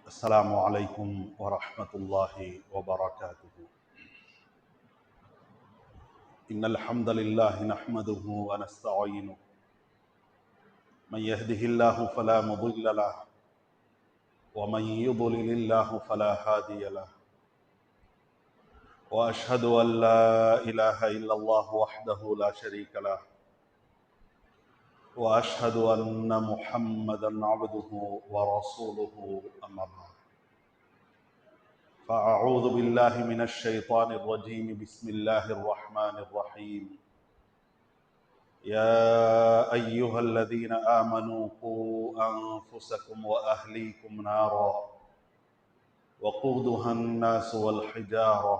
السلام عليكم ورحمة الله وبركاته. إن الحمد لله نحمده ونستعينه. من يهده الله فلا مضل له ومن يضلل الله فلا هادي له. وأشهد أن لا إله إلا الله وحده لا شريك له. وأشهد أن محمدا عبده ورسوله أما بعد. فأعوذ بالله من الشيطان الرجيم. بسم الله الرحمن الرحيم. يا أيها الذين آمنوا قوا أنفسكم وأهليكم نارا وقودها الناس والحجارة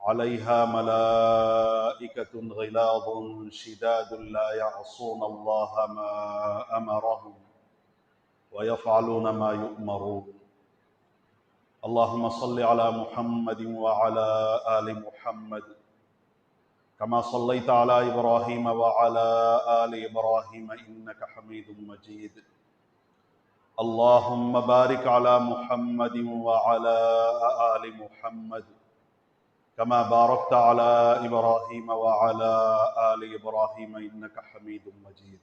عليها ملائكة غلاظ شداد لا يعصون الله ما أمرهم ويفعلون ما يؤمرون. اللهم صل على محمد وعلى آل محمد كما صليت على إبراهيم وعلى آل إبراهيم إنك حميد مجيد. اللهم بارك على محمد وعلى آل محمد كما باركت على إبراهيم وعلى آل إبراهيم إنك حميد مجيد.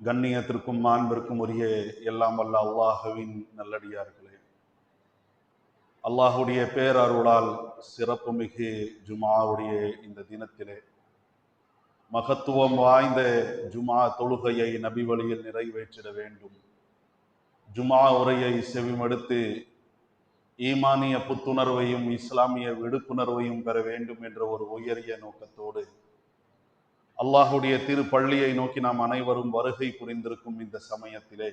கண்ணியத்திற்கும் மாண்பிற்கும் உரிய எல்லாம் வல்ல அல்லாஹ்வின் நல்லடியார்களே, அல்லாஹுடைய பேரருளால் சிறப்புமிகு ஜுமாவுடைய இந்த தினத்திலே மகத்துவம் வாய்ந்த ஜுமா தொழுகையை நபி வழியில் நிறைவேற்றிட வேண்டும், ஜுமா உரையை செவிமடுத்து ஈமானிய புத்துணர்வையும் இஸ்லாமிய விடுப்புணர்வையும் பெற வேண்டும் என்ற ஒரு உயரிய நோக்கத்தோடு அல்லாஹுடைய திருப்பள்ளியை நோக்கி நாம் அனைவரும் வருகை புரிந்திருக்கும் இந்த சமயத்திலே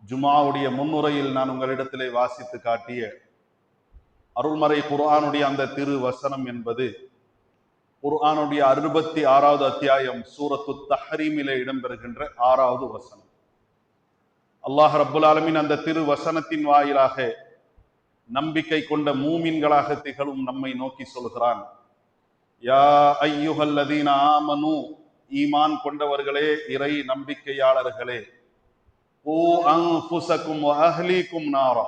ஜுமாவுடைய முன்னுரையில் நான் உங்களிடத்திலே வாசித்து காட்டிய அருள்மறை குர்ஆனுடைய அந்த திரு வசனம் என்பது குர்ஆனுடைய 66வது அத்தியாயம் சூரத்து தஹ்ரீமிலே இடம்பெறுகின்ற 6வது வசனம். அல்லாஹ் ரப்புல் ஆலமீன் அந்த திரு வசனத்தின் வாயிலாக நம்பிக்கை கொண்ட மூமின்களாக திகழும் நம்மை நோக்கி சொல்கிறான், யா ஐயுஹல்லதீன ஆமனு, ஈமான் கொண்டவர்களே, இறை நம்பிக்கையாளர்களே, கூ அன்ஃபுஸகும் வ அஹ்லீக்கும் நாரா,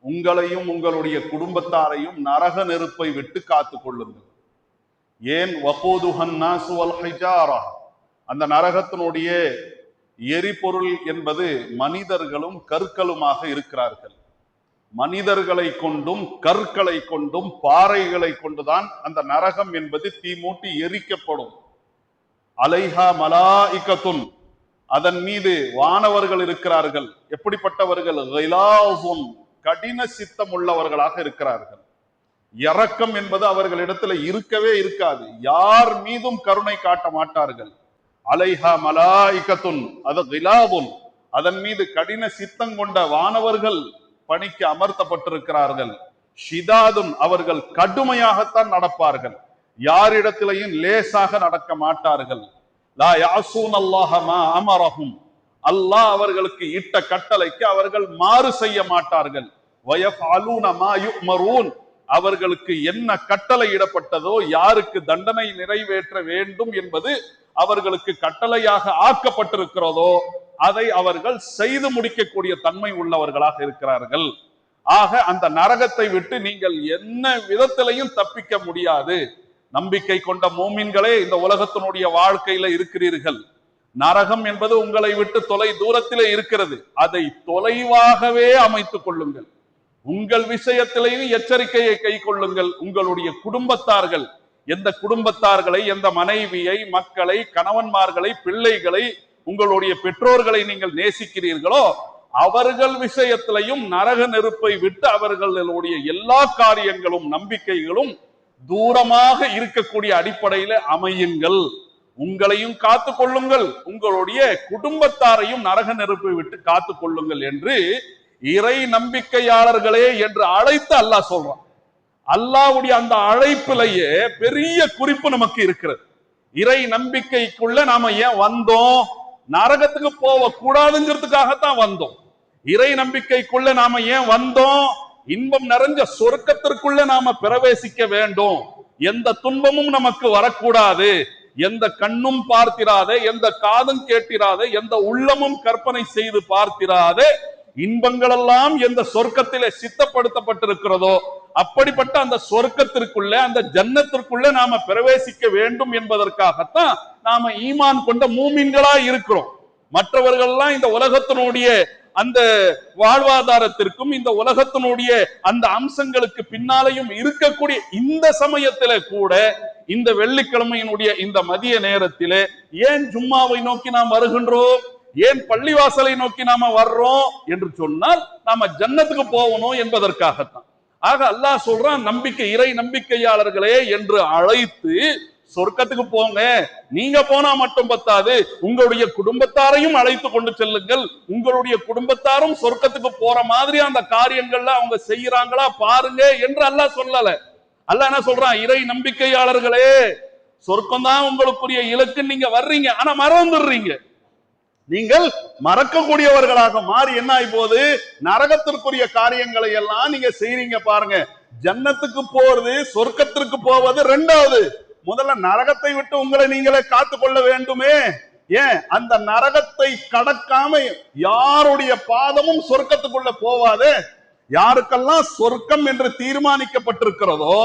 உங்களையும் உங்களுடைய குடும்பத்தாரையும் நரக நெருப்பை விட்டு காத்துக் கொள்ளுங்கள். ஏன்? வகூதுஹன் நாசு வல் ஹிஜாரா, அந்த நரகத்தினுடைய எரிபொருள் என்பது மனிதர்களும் கற்களுமாக இருக்கிறார்கள். மனிதர்களை கொண்டும் கற்களை கொண்டும் பாறைகளை கொண்டுதான் அந்த நரகம் என்பது தீமூட்டி எரிக்கப்படும். அலைஹா மலாயிகத்துன், அதன் மீது வானவர்கள் இருக்கிறார்கள். எப்படிப்பட்டவர்கள்? கிலாஸுன், கடின சித்தம் உள்ளவர்களாக இருக்கிறார்கள். இரக்கம் என்பது அவர்களிடத்துல இருக்கவே இருக்காது. யார் மீதும் கருணை காட்ட மாட்டார்கள். அலைஹா மலாயிகத்துன், அது கிலாதுன், அதன் மீது கடின சித்தம் கொண்ட வானவர்கள் பணிக்கு அமர்த்தப்பட்டிருக்கிறார்கள். ஷிதாதுன், அவர்கள் கடுமையாகத்தான் நடப்பார்கள். யாரிடத்திலையும் லேசாக நடக்க மாட்டார்கள். லா யாசூன் அல்லாஹ மா அமரஹும், அல்லாஹ் அவர்களுக்கு இட்ட கட்டளைக்கு அவர்கள் மாறு செய்ய மாட்டார்கள். வயஃபஅலூன மா யுமரூன், அவர்களுக்கு என்ன கட்டளை இடப்பட்டதோ, யாருக்கு தண்டனை நிறைவேற்ற வேண்டும் என்பது அவர்களுக்கு கட்டளையாக ஆக்கப்பட்டிருக்கிறதோ அதை அவர்கள் செய்து முடிக்கக்கூடிய தன்மை உள்ளவர்களாக இருக்கிறார்கள். ஆக அந்த நரகத்தை விட்டு நீங்கள் என்ன விதத்திலையும் தப்பிக்க முடியாது. நம்பிக்கை கொண்ட மோமின்களே, இந்த உலகத்தினுடைய வாழ்க்கையில இருக்கிறீர்கள். நரகம் என்பது உங்களை விட்டு தொலை தூரத்திலே இருக்கிறது. அதை தொலைவாகவே அமைத்துக் கொள்ளுங்கள். உங்கள் விஷயத்திலேயும் எச்சரிக்கையை கை கொள்ளுங்கள். உங்களுடைய குடும்பத்தார்கள், எந்த குடும்பத்தார்களை, எந்த மனைவியை, மக்களை, கணவன்மார்களை, பிள்ளைகளை, உங்களுடைய பெற்றோர்களை நீங்கள் நேசிக்கிறீர்களோ அவர்கள் விஷயத்திலையும் நரக நெருப்பை விட்டு அவர்களுடைய எல்லா காரியங்களும் நம்பிக்கைகளும் தூரமாக இருக்கக்கூடிய அடிப்படையில அமையுங்கள். உங்களையும் காத்துக் கொள்ளுங்கள், உங்களுடைய குடும்பத்தாரையும் நரக நெருப்பை விட்டு காத்துக் கொள்ளுங்கள் என்று இறை நம்பிக்கையாளர்களே என்று அழைத்து அல்லாஹ் சொல்றான். அல்லாஹ்வுடைய அந்த அழைப்பிலேயே பெரிய குறிப்பு நமக்கு இருக்கிறது. இறை நம்பிக்கைக்குள்ள நாம ஏன் வந்தோம்? நரகத்துக்கு போக கூடாதுங்கிறதுக்காகத்தான் வந்தோம். இறை நம்பிக்கைக்குள்ள நாம ஏன் வந்தோம்? இன்பம் நிறைஞ்ச சொர்க்கத்திற்குள்ள நாம பிரவேசிக்க வேண்டும். எந்த துன்பமும் நமக்கு வரக்கூடாது. எந்த கண்ணும் பார்த்திராத, எந்த காதும் கேட்டிராத, எந்த உள்ளமும் கற்பனை செய்து பார்த்திராத இன்பங்கள் எல்லாம் எந்த சொர்க்கத்திலே சித்தப்படுத்தப்பட்டிருக்கிறதோ அப்படிப்பட்ட அந்த சொர்க்கத்திற்குள்ள, அந்த ஜன்னத்திற்குள்ள நாம பிரவேசிக்க வேண்டும் என்பதற்காகத்தான் நாம ஈமான் கொண்ட மூமின்களா இருக்கிறோம். மற்றவர்கள்லாம் இந்த உலகத்தினுடைய அந்த வாழ்வாதாரத்திற்கும் இந்த உலகத்தினுடைய அந்த அம்சங்களுக்கு பின்னாலையும் இருக்கக்கூடிய இந்த சமயத்தில கூட இந்த வெள்ளிக்கிழமையினுடைய இந்த மதிய நேரத்திலே ஏன் ஜும்மாவை நோக்கி நாம் வருகின்றோம், ஏன் பள்ளிவாசலை நோக்கி நாம வர்றோம் என்று சொன்னால் நாம ஜன்னத்துக்கு போகணும் என்பதற்காகத்தான். ஆக அல்லாஹ் சொல்றான், நம்பிக்கை இறை நம்பிக்கையாளர்களே என்று அழைத்து சொர்க்கத்துக்கு போங்க. நீங்க போனா மட்டும் பத்தாது, உங்களுடைய குடும்பத்தாரையும் அழைத்து கொண்டு செல்லுங்கள். உங்களுடைய குடும்பத்தாரும் சொர்க்கத்துக்கு போற மாதிரி அந்த காரியங்கள்ல அவங்க செய்யறாங்களா பாருங்க என்று அல்லாஹ் சொல்லல. அல்லாஹ் என்ன சொல்றான், இறை நம்பிக்கையாளர்களே சொர்க்கம் தான் உங்களுக்குரிய இலக்கு, நீங்க வர்றீங்க ஆனா மறந்துடுறீங்க. நீங்கள் மறக்கக்கூடியவர்களாக மாறி என்ன ஆகி போது, நரகத்திற்குரிய காரியங்களை எல்லாம் நீங்க செய்றீங்க பாருங்க. ஜன்னத்துக்கு போறது, சொர்க்கத்திற்கு போவது ரெண்டாவது. முதல்ல நரகத்தை விட்டு உங்களை நீங்களே காத்து கொள்ள வேண்டுமே. ஏன் அந்த நரகத்தை கடக்காம யாருடைய பாதமும் சொர்க்கத்துக்குள்ள போவாது. யாருக்கெல்லாம் சொர்க்கம் என்று தீர்மானிக்கப்பட்டிருக்கிறதோ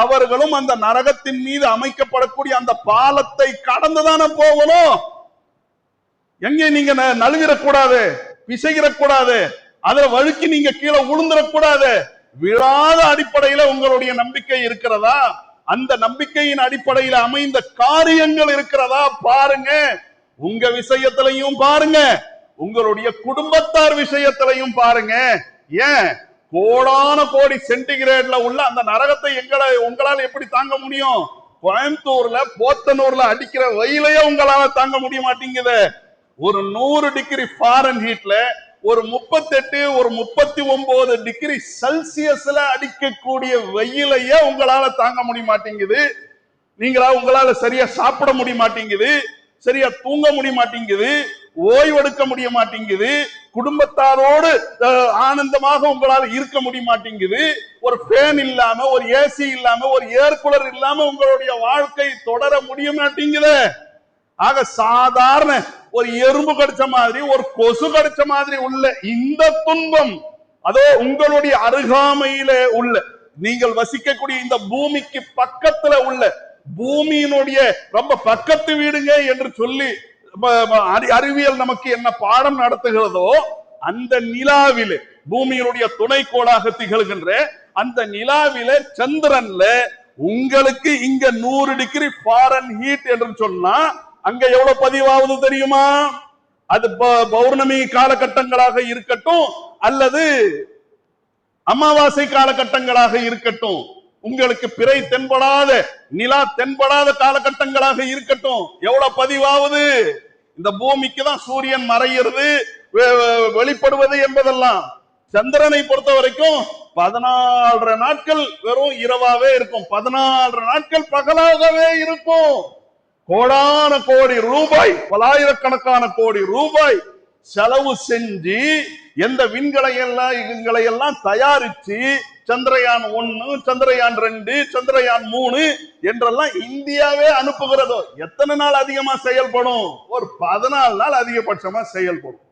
அவர்களும் அந்த நரகத்தின் மீது அமைக்கப்படக்கூடிய அந்த பாலத்தை கடந்துதானே போகணும். எங்கே நீங்க நழுவிடக்கூடாது, பிசைகிடக்கூடாது, அதுல வழுக்கி நீங்க கீழே விழுந்துடக்கூடாது. விழாத அடிப்படையில உங்களுடைய நம்பிக்கை இருக்கிறதா, அந்த நம்பிக்கையின் அடிப்படையில் அமைந்த காரியங்கள் இருக்கிறதா பாருங்க. உங்க விஷயத்திலையும் பாருங்க, உங்களுடைய குடும்பத்தார் விஷயத்திலையும் பாருங்க. ஏன் கோடான கோடி சென்டிகிரேட்ல உள்ள அந்த நரகத்தை உங்களால் எப்படி தாங்க முடியும்? கோயம்புத்தூர்ல போத்தனூர்ல அடிக்கிற வெயிலையே உங்களால தாங்க முடிய மாட்டேங்குது. ஒரு 100 டிகிரி ஃபாரன்ஹீட்ல ஒரு 38 ஒரு 39 டிகிரி செல்சியஸ்ல அடிக்கக்கூடிய வெயிலையே உங்களால தாங்க முடிய மாட்டேங்குது. உங்களால சரியா சாப்பிட முடிய மாட்டேங்குது, சரியா தூங்க முடிய மாட்டேங்குது, ஓய்வெடுக்க முடிய மாட்டேங்குது, குடும்பத்தாரோடு ஆனந்தமாக உங்களால் இருக்க முடிய மாட்டேங்குது. ஒரு ஃபேன் இல்லாம, ஒரு ஏசி இல்லாம, ஒரு ஏர் கூலர் இல்லாம உங்களுடைய வாழ்க்கை தொடர முடிய மாட்டேங்குது. ஆக சாதாரண ஒரு எறும்பு கடிச்ச மாதிரி, ஒரு கொசு கடிச்ச மாதிரி உள்ள இந்த துன்பம், அதோ உங்களுடைய அருகாமையில உள்ள, நீங்கள் வசிக்கக்கூடிய இந்த பூமிக்கு பக்கத்துல உள்ள, பூமியினுடைய ரொம்ப பக்கத்து வீடுங்க என்று சொல்லி அறிவியல் நமக்கு என்ன பாடம் நடத்துகிறதோ அந்த நிலாவிலே, பூமியினுடைய துணைக்கோளாக திகழ்கின்ற அந்த நிலாவிலே, சந்திரன்ல உங்களுக்கு இங்க 100 டிகிரி ஃபாரன்ஹீட் என்று சொன்னா அங்க எவ்வளவு பதிவாவது தெரியுமா? அது பௌர்ணமி காலகட்டங்களாக இருக்கட்டும் அல்லது அமாவாசை காலகட்டங்களாக இருக்கட்டும், உங்களுக்கு பிறை தென்படாத, நிலா தென்படாத காலகட்டங்களாக இருக்கட்டும், எவ்வளவு பதிவாவது? இந்த பூமிக்கு தான் சூரியன் மறையிறது, வெளிப்படுவது என்பதெல்லாம். சந்திரனை பொறுத்த வரைக்கும் 14 நாட்கள் வெறும் இரவாவே இருக்கும், 14 நாட்கள் பகலாகவே இருக்கும். கோடான கோடி ரூபாய், பலாயிரக்கணக்கான கோடி ரூபாய் செலவு செஞ்சு எந்த விண்களை எல்லாம் தயாரிச்சு சந்திரயான் 1, சந்திரயான் 2, சந்திரயான் 3 என்றெல்லாம் இந்தியாவே அனுப்புகிறதோ எத்தனை நாள் அதிகமா செயல்படும்? ஒரு 14 நாள் அதிகபட்சமா செயல்படும்.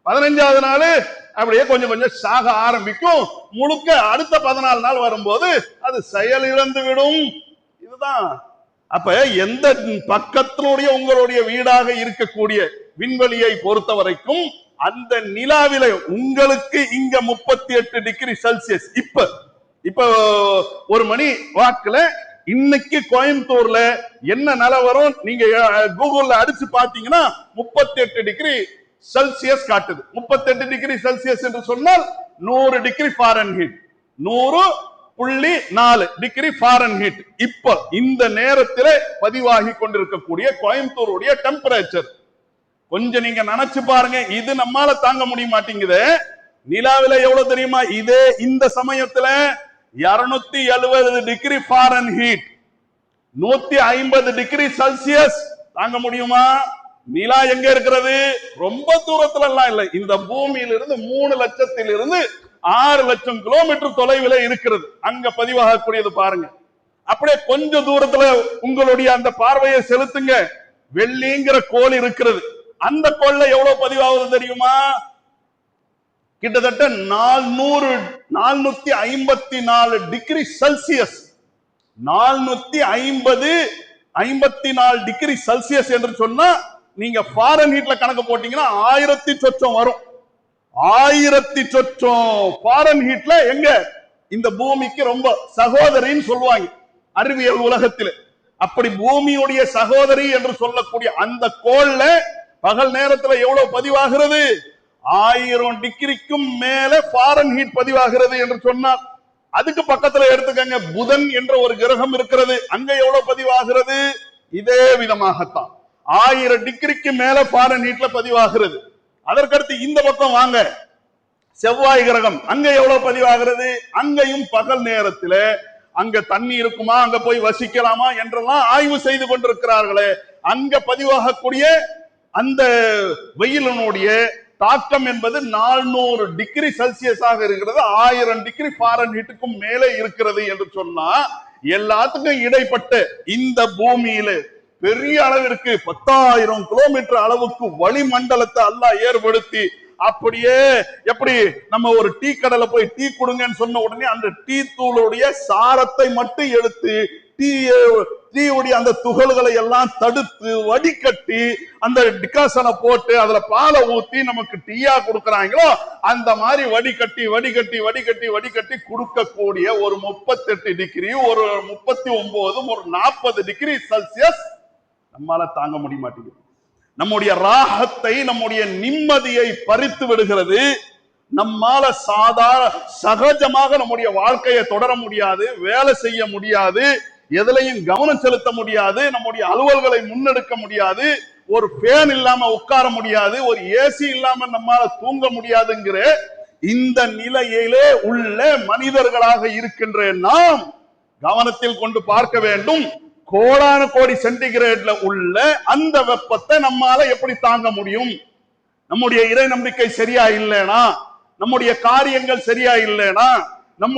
15வது நாள் அப்படியே கொஞ்சம் கொஞ்சம் சாக ஆரம்பிக்கும். முழுக்க அடுத்த 14 நாள் வரும்போது அது செயல் இழந்து விடும். இதுதான். அப்ப எந்த பக்கத்தினுடைய உங்களுடைய வீடாக இருக்கக்கூடிய விண்வெளியை பொறுத்த வரைக்கும் அந்த நிலாவில உங்களுக்கு இங்க 38 டிகிரி செல்சியஸ். இப்ப ஒரு மணி வாக்குல இன்னைக்கு கோயம்புத்தூர்ல என்ன நிலவரம் நீங்க கூகுள்ல அடிச்சு பாத்தீங்கன்னா 38 டிகிரி செல்சியஸ் காட்டுது. 38 டிகிரி செல்சியஸ் என்று சொன்னால் 100 டிகிரி ஃபாரன்ஹீட், 100.4 டிகிரி ஃபாரன்ஹீட். இப்ப இந்த நேரத்தில் பதிவாகி கொண்டிருக்கக்கூடிய கோயம்புத்தூருடைய டெம்பரேச்சர் கொஞ்சம் நீங்க நினைச்சு பாருங்க. இது நம்மால தாங்க முடிய மாட்டேங்குது. நிலாவில எவ்வளவு தெரியுமா? இதே இந்த சமயத்துல 270 டிகிரி ஃபாரன்ஹீட், 150 டிகிரி செல்சியஸ் தாங்க முடியுமா? நிலா எங்க இருக்கிறது? ரொம்ப தூரத்துல எல்லாம் இல்லை. இந்த பூமியிலிருந்து 3 லட்சத்திலிருந்து 6 லட்சம் கிலோமீட்டர் தொலைவில் இருக்கிறது. அங்க பதிவாகக்கூடியது பாருங்க. அப்படியே கொஞ்ச தூரத்துல உங்களுடைய அந்த பார்வையை செலுத்துங்க. வெள்ளிங்கிற கோள் இருக்கிறது. அந்த கோள்ல எவ்வளவு பதிவாகுது தெரியுமா? கிட்டத்தட்ட 454 டிகிரி செல்சியஸ். 454 டிகிரி செல்சியஸ் என்று சொன்னா நீங்க ஃபாரன் ஹீட்ல கணக்கு போட்டீங்கன்னா 1000 சொச்சம் வரும். 1000 சொச்சம் ஃபாரன் ஹீட்ல எங்க இந்த பூமிக்கு ரொம்ப சகோதரின்னு சொல்லுவாங்க அறிவியல் உலகத்தில். அப்படி பூமியுடைய சகோதரி என்று சொல்லக்கூடிய அந்த கோள்ல பகல் நேரத்துல எவ்வளவு பதிவாகிறது? 1000 டிகிரிக்கும் மேல ஃபாரன் ஹீட் பதிவாகிறது என்று சொன்னார். அதுக்கு பக்கத்துல எடுத்துக்கங்க, புதன் என்ற ஒரு கிரகம் இருக்கிறது. அங்க எவ்வளவு பதிவாகிறது? இதே விதமாகத்தான் 1000 டிகிரிக்கு மேல ஃபாரன் ஹீட்ல பதிவாகிறது. அதற்கடுத்து இந்த பக்கம் வாங்க, செவ்வாய் கிரகம். அங்க எவ்வளவு பதிவாகிறது? அங்கேயும் பகல் நேரத்துல அங்க தண்ணி இருக்குமா, அங்க போய் வசிக்கலாமா என்றெல்லாம் ஆய்வு செய்து கொண்டிருக்கிறார்களே. அங்க பதிவாகக்கூடிய அந்த வெயிலினுடைய தாக்கம் என்பது 400 டிகிரி செல்சியஸாக இருக்கிறது. 1000 டிகிரி ஃபாரன் ஹீட்டுக்கும் மேலே இருக்கிறது என்று சொன்னா, எல்லாத்துக்கும் இடைப்பட்ட இந்த பூமியில பெரிய அளவிற்கு 10,000 கிலோமீட்டர் அளவுக்கு வளிமண்டலத்தை அல்லாஹ் ஏற்படுத்தி, அப்படியே எப்படி நம்ம ஒரு டீ கடையில போய் டீ கொடுங்கன்னு சொன்ன உடனே அந்த டீ தூளுடைய சாரத்தை மட்டும் எடுத்து டீயுடைய அந்த துகள்களை எல்லாம் தடுத்து வடிகட்டி அந்த டிகாசனை போட்டு அதுல பாலை ஊத்தி நமக்கு டீயா கொடுக்கறாங்களோ, அந்த மாதிரி வடிகட்டி வடிகட்டி வடிகட்டி வடிகட்டி கொடுக்கக்கூடிய ஒரு 38 டிகிரி, ஒரு 39, ஒரு 40 டிகிரி செல்சியஸ் நம்மால தாங்க முடிய மாட்டேங்குது. நம்முடைய ராகத்தை, நம்முடைய நிம்மதியை பறித்து விடுகிறது. நம்மால சகஜமாக நம்முடைய வாழ்க்கையை தொடர முடியாது, வேலை செய்ய முடியாது, எதுலையும் கவனம் செலுத்த முடியாது, நம்முடைய அலுவல்களை முன்னெடுக்க முடியாது, ஒரு ஃபேன் இல்லாம உட்கார முடியாது, ஒரு ஏசி இல்லாம நம்மால தூங்க முடியாதுங்கிற இந்த நிலையிலே உள்ள மனிதர்களாக இருக்கின்ற நாம் கவனத்தில் கொண்டு பார்க்க வேண்டும். கோடான கோடி சென்டிகிரேட்ல உள்ள அந்த வெப்பத்தை நம்மால எப்படி தாங்க முடியும்? நம்முடைய இறை நம்பிக்கை சரியா இல்லைனா, நம்முடைய காரியங்கள் சரியா இல்லைனா, நம்ம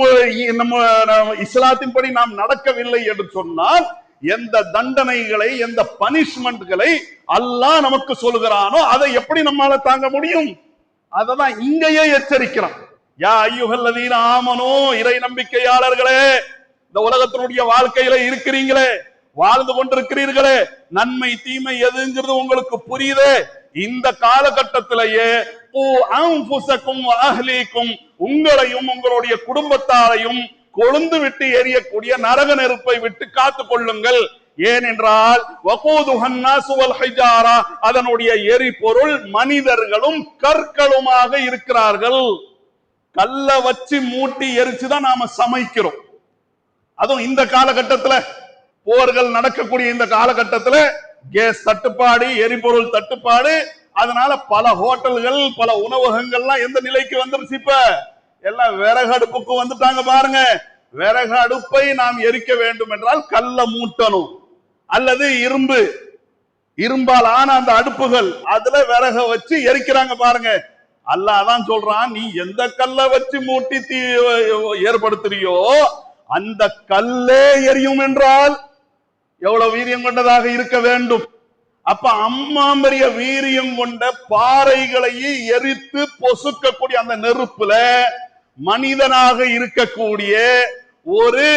இஸ்லாத்தின்படி நாம் நடக்கவில்லை என்று சொன்னால், எந்த தண்டனைகளை, எந்த பனிஷ்மெண்ட்களை அல்லாஹ் நமக்கு சொல்கிறானோ அதை எப்படி நம்மால தாங்க முடியும்? அததான் இங்கேயே எச்சரிக்கிறான். யா அய்யுஹல்லதீன ஆமனூ, இறை நம்பிக்கையாளர்களே, இந்த உலகத்தினுடைய வாழ்க்கையில இருக்கிறீங்களே, வாழ்ந்து கொண்டிருக்கிறீர்களே, நன்மை தீமை எதுங்கிறது உங்களுக்கு புரியுதே. இந்த காலகட்டத்திலேயே உங்களையும் உங்களுடைய குடும்பத்தாரையும் கொழுந்து விட்டு எரியக்கூடிய நரக நெருப்பை விட்டு காத்துக் கொள்ளுங்கள். ஏனென்றால் அதனுடைய எரிபொருள் மனிதர்களும் கற்களுமாக இருக்கிறார்கள். கல்ல வச்சு மூட்டி எரிச்சுதான் நாம சமைக்கிறோம். அதுவும் இந்த காலகட்டத்துல, போர்கள் நடக்கக்கூடிய இந்த காலகட்டத்துல கேஸ் தட்டுப்பாடு, எரிபொருள் தட்டுப்பாடு, அதனால பல ஹோட்டல்கள், பல உணவகங்கள்லாம் எந்த நிலைக்கு வந்துருச்சு? இப்ப எல்லாம் விறகு அடுப்புக்கு வந்துட்டாங்க பாருங்க. விறகு அடுப்பை நாம் எரிக்க வேண்டும் என்றால் கல்ல மூட்டணும், அல்லது இரும்பால் ஆன அந்த அடுப்புகள், அதுல விறக வச்சு எரிக்கிறாங்க பாருங்க. அல்லாஹ் தான் சொல்றான், நீ எந்த கல்ல வச்சு மூட்டி தீ ஏற்படுத்துறியோ அந்த கல்லே எரியும் என்றால் எவ்வளவு வீரியம் கொண்டதாக இருக்க வேண்டும். அப்ப அம்மாம்பரிய வீரியம் கொண்ட பாறைகளையே எரித்து பொசுக்கக்கூடிய அந்த நெருப்புல மனிதனாக இருக்கக்கூடிய ஒரு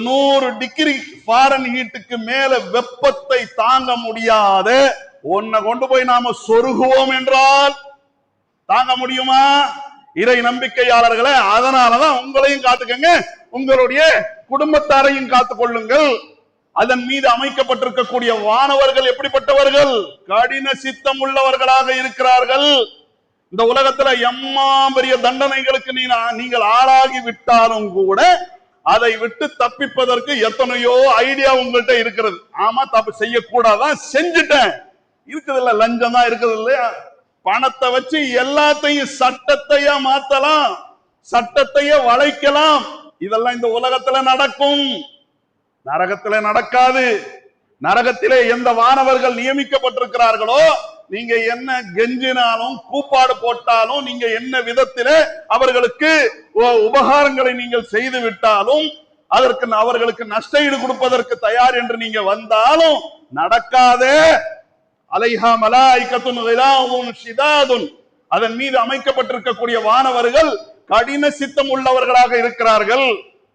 100 டிகிரி ஃபாரன் ஹீட்டுக்கு மேல வெப்பத்தை தாங்க முடியாத ஒன்ன கொண்டு போய் நாம சொருகுவோம் என்றால் தாங்க முடியுமா? இறை நம்பிக்கையாளர்களே, அதனாலதான் உங்களையும் காத்துக்கங்க, உங்களுடைய குடும்பத்தாரையும் காத்துக் கொள்ளுங்கள். அதன் மீது அமைக்கப்பட்டிருக்கக்கூடிய வானவர்கள் எப்படிப்பட்டவர்கள்? கடின சித்தம் உள்ளவர்களாக இருக்கிறார்கள். இந்த உலகத்துல எம்மா பெரிய தண்டனைகளுக்கு நீங்கள் ஆளாகி விட்டாலும் கூட அதை விட்டு தப்பிப்பதற்கு எத்தனையோ ஐடியா உங்கள்கிட்ட இருக்கிறது. ஆமா, தப்பு செய்யக்கூடாதான், செஞ்சுட்டேன் இருக்குது இல்ல, லஞ்சம் தான் இருக்குது இல்லையா, பணத்தை வச்சு எல்லாத்தையும் சட்டத்தையே மாத்தலாம், சட்டத்தையே வளைக்கலாம். இதெல்லாம் இந்த உலகத்துல நடக்கும், நரகத்திலே நடக்காது. நரகத்திலே எந்த வானவர்கள் நியமிக்கப்பட்டிருக்கிறார்களோ, நீங்க என்ன கெஞ்சினாலும் கூப்பாடு போட்டாலும், நீங்க என்ன விதத்திலே அவர்களுக்கு உபகாரங்களை நீங்கள் செய்து விட்டாலும் அதற்கு அவர்களுக்கு நஷ்டஈடு கொடுப்பதற்கு தயார் என்று நீங்க வந்தாலும் நடக்காதே. அலைஹா மலாயிகத்துன் கிலாதுன் ஷிதாதுன், அதன் மீது அமைக்கப்பட்டிருக்கக்கூடிய வானவர்கள் கடின சித்தம் உள்ளவர்களாக இருக்கிறார்கள்,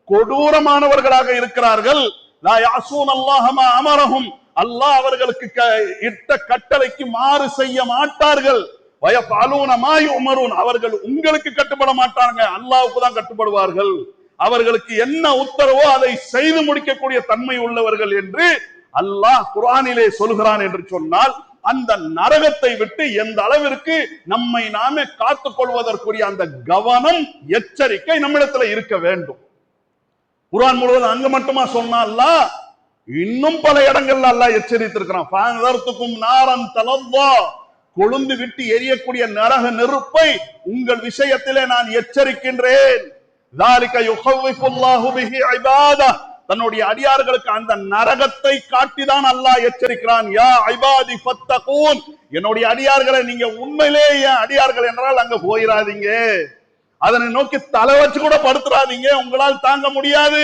கொடூரமானவர்களாக இருக்கிறார்கள். லா யாசூன் அல்லாஹ மா அமரஹும், அல்லாஹ் அவர்களுக்கு இட்ட கட்டளைக்கு மாறு செய்ய மாட்டார்கள். வயஃபஅலூன மா யுமரூன், அவர்கள் உங்களுக்கு கட்டுப்பட மாட்டாங்க, அல்லாஹ்வுக்கு தான் கட்டுப்படுவார்கள். அவர்களுக்கு என்ன உத்தரவோ அதை செய்து முடிக்கக்கூடிய தன்மை உள்ளவர்கள் என்று அல்லாஹ் குர்ஆனிலே சொல்கிறான் என்று சொன்னால், அந்த நரகத்தை விட்டு எந்த அளவிற்கு நம்மை நாமே காத்துக் கொள்வதற்குரிய அந்த கவனம், எச்சரிக்கை நம்மிடத்துல இருக்க வேண்டும். குர்ஆன் முழுவதும் அங்க மட்டுமா சொன்னா அல்லாஹ், இன்னும் பல இடங்கள்ல அல்லாஹ் எச்சரித்திருக்கிறான். ஃபஅன்தர்துகும் நாரன் தலவ்வா, கொழுந்து விட்டு எரியக்கூடிய நரக நெருப்பை உங்கள் விஷயத்திலே நான் எச்சரிக்கின்றேன். ذَلِكَ يُخَوِّفُ اللَّهُ بِهِ عِبَادَهُ, தன்னுடைய அடியார்களுக்கு அந்த நரகத்தை காட்டிதான் அல்லாஹ் எச்சரிக்கிறான். யா இபாதி ஃபத்தகூன், என்னுடைய அடியார்களை நீங்க உண்மையிலேயே என் அடியார்கள் என்றால் அங்க போயிடாதீங்க, அதனை நோக்கி தலை வச்சு கூட படுத்துறாதீங்க, உங்களால் தாங்க முடியாது.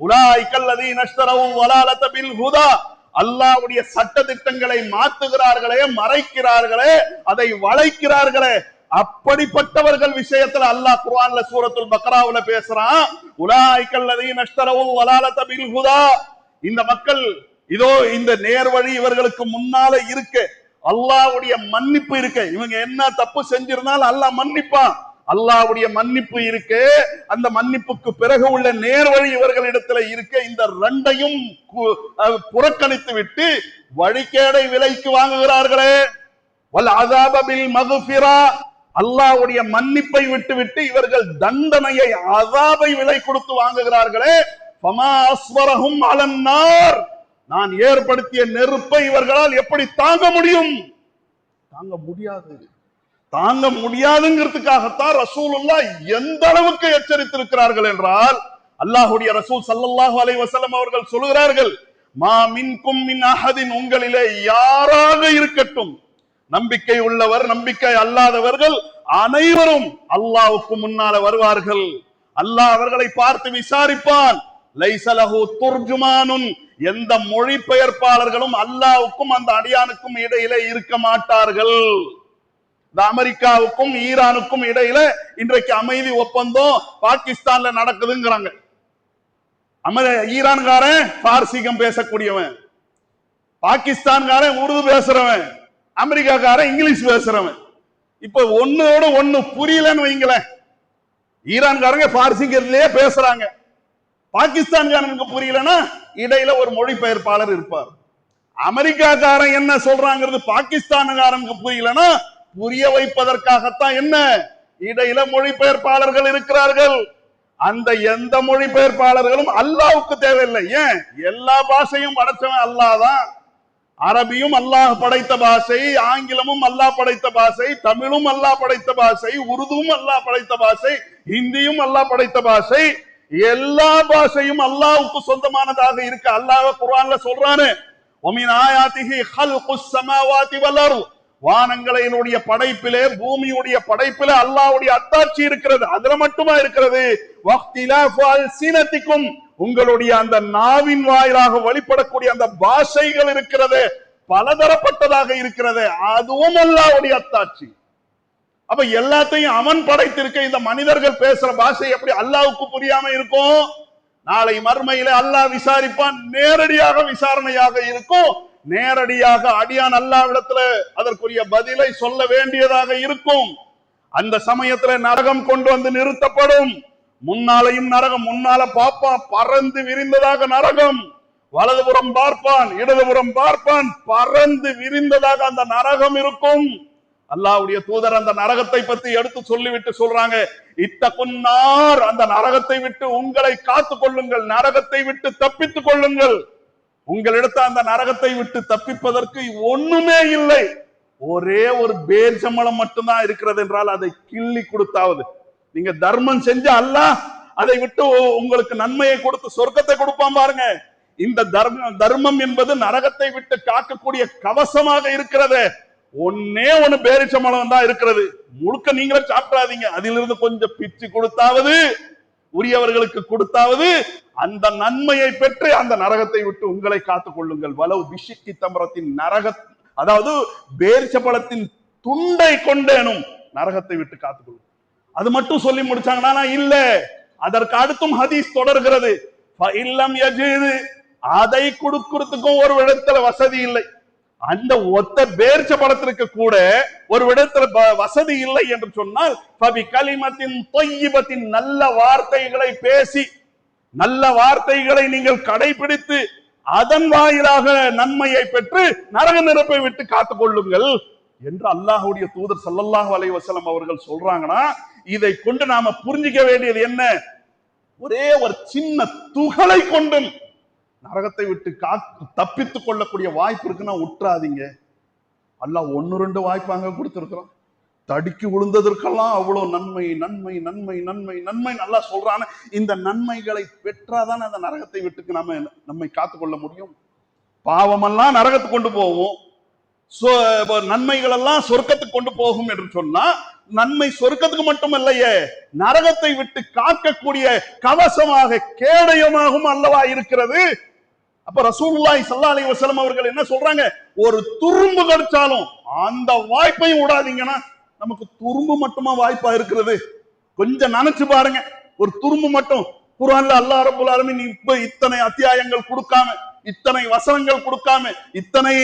உலாயிகல் லதீன இஷ்தரவு வலாலத பில் ஹுதா, அல்லாஹ்வுடைய சட்ட திட்டங்களை மாத்துகிறார்களே, மறைக்கிறார்களே, அதை வளைக்கிறார்களே, அப்படிப்பட்டவர்கள் விஷயத்துல அல்லாஹ் குர்ஆன்ல சூரத்துல் பக்ராவுல பேசுறான். உலாயிகல் லதீன இஷ்தரவு வலாலத பில் ஹுதா, இந்த மக்கள் இதோ இந்த நேர்வழி இவர்களுக்கு முன்னால இருக்கு, அல்லாஹ்வுடைய மன்னிப்பு இருக்கு, இவங்க என்ன தப்பு செஞ்சிருந்தாலும் அல்லாஹ் மன்னிப்பான், அல்லாஹ்வுடைய மன்னிப்பு இருக்கு, அந்த மன்னிப்புக்கு பிறகு உள்ள நேர்வழி இவர்களிடத்துல இருக்கு. இந்த ரெண்டையும் புறக்கணித்து விட்டு வழிகேடை விலைக்கு வாங்குகிறார்களே, வல் அஸாப பில் மக்ஃபிரா, அல்லாஹ்வுடைய மன்னிப்பை விட்டுவிட்டு இவர்கள் தண்டனையை, அஸாபை விலை கொடுத்து வாங்குகிறார்களே. ஃபமா அஸ்வரஹும் அலன் நார், நான் ஏற்படுத்திய நெருப்பை இவர்களால் எப்படி தாங்க முடியும்? தாங்க முடியாது. தாங்க முடியாதுங்கிறதுக்காகத்தான் ரசூலுல்லாஹ் எந்த அளவுக்கு எச்சரித்திருக்கிறார்கள் என்றால், அல்லாஹ்வுடைய ரசூல் ஸல்லல்லாஹு அலைஹி வஸல்லம் அவர்கள் சொல்கிறார்கள், மா மின்கும் மின் அஹதின், உங்களிலே யாராக இருக்கட்டும், நம்பிக்கை உள்ளவர் நம்பிக்கை அல்லாதவர்கள் அனைவரும் அல்லாஹ்வுக்கு முன்னால வருவார்கள். அல்லாஹ் அவர்களை பார்த்து விசாரிப்பான். லைஸ லஹு துர்ஜுமானுன், எந்த மொழிபெயர்ப்பாளர்களும் அல்லாஹ்வுக்கும் அந்த அடியானுக்கும் இடையிலே இருக்க மாட்டார்கள். இந்த அமெரிக்காவுக்கும் ஈரானுக்கும் இடையில இன்றைக்கு அமைதி ஒப்பந்தம் பாகிஸ்தான்ல நடக்குதுங்கிறாங்க. ஈரான்காரன் பார்சிகம் பேசக்கூடியவன், பாகிஸ்தான்காரன் உருது பேசுறவன், அமெரிக்காக்காரன் இங்கிலீஷ் பேசுறவன். இப்ப ஒன்னோட ஒண்ணு புரியலன்னு வைங்களேன், ஈரான்காரங்க பார்சிங்கிறதுலயே பேசுறாங்க, பாகிஸ்தான்காரனுக்கு புரியலன்னா இடையில ஒரு மொழிபெயர்ப்பாளர் இருப்பார். அமெரிக்காக்காரன் என்ன சொல்றாங்கிறது பாகிஸ்தானுக்காரனுக்கு புரியலன்னா புரிய வைப்பதற்காகத்தான் என்ன இடையில மொழிபெயர்ப்பாளர்கள் இருக்கிறார்கள். அந்த எந்த மொழிபெயர்ப்பாளர்களும் அல்லாஹ்வுக்கு தேவையில்லை. ஏன்? எல்லா பாஷையும் படைச்சவன் அல்லாஹ் தான். அரபியும் அல்லாஹ் படைத்த பாஷை, ஆங்கிலமும் அல்லாஹ் படைத்த பாஷை, தமிழும் அல்லாஹ் படைத்த பாஷை, உருதுவும் அல்லாஹ் படைத்த பாஷை, ஹிந்தியும் அல்லாஹ் படைத்த பாஷை, எல்லா பாஷையும் அல்லாஹ்வுக்கு சொந்தமானதாக இருக்கு. அல்லாஹ் குர்ஆன்ல சொல்றானே, வமின் ஆயாத்திஹி ஹல்குஸ் ஸமாவாதி வல் அர்த், வானங்களினுடைய படைப்பிலே பூமியுடைய படைப்பிலே அல்லாஹ்வுடைய அத்தாட்சி இருக்கிறது. அதுல மட்டுமா இருக்கிறது? வக்திலாஃபு அல்சினதிக்கும், உங்களுடைய அந்த நாவின் வாயிலாக வெளிப்படக்கூடிய அந்த பாஷைகள் இருக்கிறது, பலதரப்பட்டதாக இருக்கிறது, அதுவும் அல்லாஹ்வுடைய அத்தாட்சி. அப்ப எல்லாத்தையும் அவன் படைத்திருக்க இந்த மனிதர்கள் பேசுற பாஷை எப்படி அல்லாஹ்வுக்கு புரியாம இருக்கும்? நாளை மறுமையில அல்லாஹ் விசாரிப்பான், நேரடியாக விசாரணையாக இருக்கும், நேரடியாக அடியான் அல்லாஹ்விடத்துல அதற்குரிய பதிலை சொல்ல வேண்டியதாக இருக்கும். அந்த சமயத்துல நரகம் கொண்டு வந்து நிறுத்தப்படும். முன்னாலையும் நரகம், முன்னால பார்ப்பான், பறந்து விரிந்ததாக நரகம், வலதுபுறம் பார்ப்பான், இடதுபுறம் பார்ப்பான், பறந்து விரிந்ததாக அந்த நரகம் இருக்கும். அல்லாஹ்வுடைய தூதர் அந்த நரகத்தை பத்தி எடுத்து சொல்லிவிட்டு சொல்றாங்க, இத்தகுன்னார், அந்த நரகத்தை விட்டு உங்களை காத்துக் கொள்ளுங்கள், நரகத்தை விட்டு தப்பித்துக் கொள்ளுங்கள். உங்களிடத்த அந்த நரகத்தை விட்டு தப்பிப்பதற்கு ஒண்ணுமே இல்லை, ஒரே ஒரு பேர்ச்சம்பளம் மட்டும்தான் இருக்கிறது என்றால் அதை கிள்ளி கொடுத்தாவது நீங்க தர்மம் செஞ்ச அல்லாஹ் அதை விட்டு உங்களுக்கு நன்மையை கொடுத்து சொர்க்கத்தை கொடுப்பான் பாருங்க. இந்த தர்மம் என்பது நரகத்தை விட்டு காக்கக்கூடிய கவசமாக இருக்கிறது. ஒன்னே ஒண்ணு பேரிச்சம்பளம் தான் இருக்கிறது, முழுக்க நீங்களே சாப்பிடாதீங்க, அதிலிருந்து கொஞ்சம் பிச்சு கொடுத்தாவது உரியவர்களுக்கு கொடுத்தாவது அந்த நன்மையை பெற்று அந்த நரகத்தை விட்டு உங்களை காத்துக் கொள்ளுங்கள். வலவு பிஷிக்கி தம்ரத்தின் நரக, அதாவது பேரிச்சம்பழத்தின் துண்டை கொண்டேனும் நரகத்தை விட்டு காத்துக்கொள்ளும். அது மட்டும் சொல்லி முடிச்சாங்கன்னா இல்ல, அதற்கு அடுத்தும் ஹதீஸ் தொடர்கிறது. அதை கொடுக்கிறதுக்கும் ஒரு இடத்துல வசதி இல்லை. அந்த ஒத்த பேர்ச்ச பழத்திற்கு கூட ஒரு இடத்துல வசதி இல்லை என்று சொன்னால் கலிமத்தின் தொய்யிபத்தின் நல்ல வார்த்தைகளை பேசி, நல்ல வார்த்தைகளை நீங்கள் கடைபிடித்து அதன் வாயிலாக நன்மையை பெற்று நரக நெருப்பை விட்டு காத்துக் கொள்ளுங்கள் என்று அல்லாஹ்வுடைய தூதர் ஸல்லல்லாஹு அலைஹி வஸல்லம் அவர்கள் சொல்றாங்கன்னா, இதை கொண்டு நாம புரிஞ்சிக்க வேண்டியது என்ன? ஒரே ஒரு சின்ன துகளை கொண்டு நரகத்தை விட்டு தப்பித்துக் கொள்ளக்கூடிய வாய்ப்பு இருக்குன்னா உற்றாதீங்க. அல்லாஹ் 1-2 வாய்ப்பு அங்க கொடுத்திருக்கிறோம். தடிக்கு விழுந்ததற்கெல்லாம் அவ்வளவு நன்மை நன்மை நன்மை நன்மை நன்மை நல்லா சொல்றான. இந்த நன்மைகளை பெற்றாதான் அந்த நரகத்தை விட்டு நம்மை காத்துக்கொள்ள முடியும். பாவமெல்லாம் நரகத்துக்கு கொண்டு போவோம், நன்மைகள் எல்லாம் சொர்க்கத்துக்கு கொண்டு போகும் என்று சொன்னா, நன்மை சொர்க்கத்துக்கு மட்டும் இல்லையே, நரகத்தை விட்டு காக்கக்கூடிய கவசமாக கேடயமாகவும் அல்லவா இருக்கிறது. அப்ப ரசூலுல்லாஹி ஸல்லல்லாஹு அலைஹி வஸல்லம் அவர்கள் என்ன சொல்றாங்க? ஒரு துரும்பு கடிச்சாலும் அந்த வாய்ப்பையும் விடாதீங்கன்னா, நமக்கு துரும்பு மட்டுமா வாய்ப்பா இருக்கிறது? கொஞ்சம் நினைச்சு பாருங்க. ஒரு துரும்பு மட்டும் குர்ஆன்ல அல்லாஹ் ரப்பல் ஆலமீன் இப்ப இத்தனை அத்தியாயங்கள் கொடுக்காம, இத்தனை வசனங்கள் கொடுக்காம, இத்தனை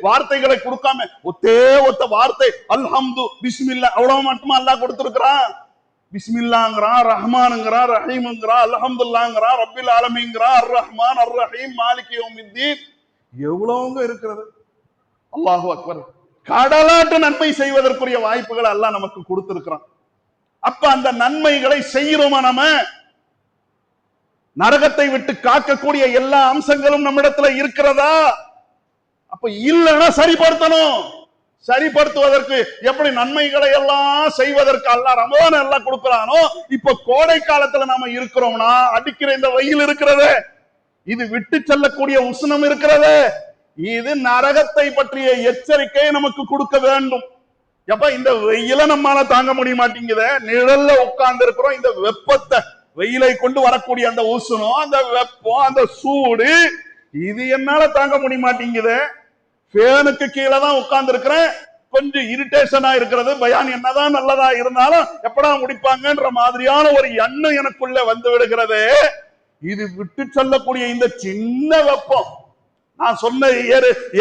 வார்த்தைகளை கொடுக்காம, ஒத்த வார்த்தை அல்ஹம்து பிஸ்மில்லா அவ்வளவு மட்டுமா அல்லாஹ் கொடுத்திருக்கிறான். பிஸ்மில்லாங்கிறான், ரஹ்மானுங்கிறான், ரஹீம்ங்கிறான், அல்ஹம்துலில்லாஹ்ங்கிறான், ரப்பில் ஆலமீன்ங்கிறான், அர் ரஹ்மான் அர் ரஹீம் மாலிகி யௌமித்தீன். எவ்வளவுங்க இருக்கிறது. அல்லாஹு அக்பர். கடலாட்டு நன்மை செய்வதற்குரிய வாய்ப்புகளை அல்லாஹ் நமக்கு கொடுத்திருக்கிறான். அப்ப அந்த நன்மைகளை செய்யறோமா? நம்ம நரகத்தை விட்டு காக்கக்கூடிய எல்லா அம்சங்களும் நம்மிடத்துல இருக்கிறதா? அப்ப இல்லைன்னா சரிப்படுத்தணும். சரிப்படுத்துவதற்கு எப்படி நன்மைகளை எல்லாம் செய்வதற்கு அல்லாஹ் ரமலான் எல்லாம் கொடுக்கிறானோ, இப்ப கோடை காலத்துல நாம இருக்கிறோம்னா, அடிக்கிற இந்த வெயில் இருக்கிறது, இது விட்டு செல்லக்கூடிய உஷ்ணம் இருக்கிறது, இது நரகத்தை பற்றிய எச்சரிக்கை நமக்கு கொடுக்க வேண்டும். எப்ப இந்த வெயில நம்மால தாங்க முடிய மாட்டேங்குது, நிழல்ல உட்கார்ந்து இருக்கிறோம், இந்த வெப்பத்தை, வெயிலை கொண்டு வரக்கூடிய அந்த உஷ்ணம், அந்த வெப்பம், அந்த சூடு, இது என்னால தாங்க முடிய மாட்டேங்குது. ஃபேனுக்கு கீழே தான் உட்கார்ந்து இருக்கிறேன், கொஞ்சம் இரிட்டேஷனா இருக்கிறது, பயான் என்னதான் நல்லதா இருந்தாலும் எப்படா முடிப்பாங்கன்ற மாதிரியான ஒரு எண்ணம் எனக்குள்ள வந்து விடுகிறது. இது விட்டு சொல்லக்கூடிய இந்த சின்ன வெப்பம், நான் சொன்ன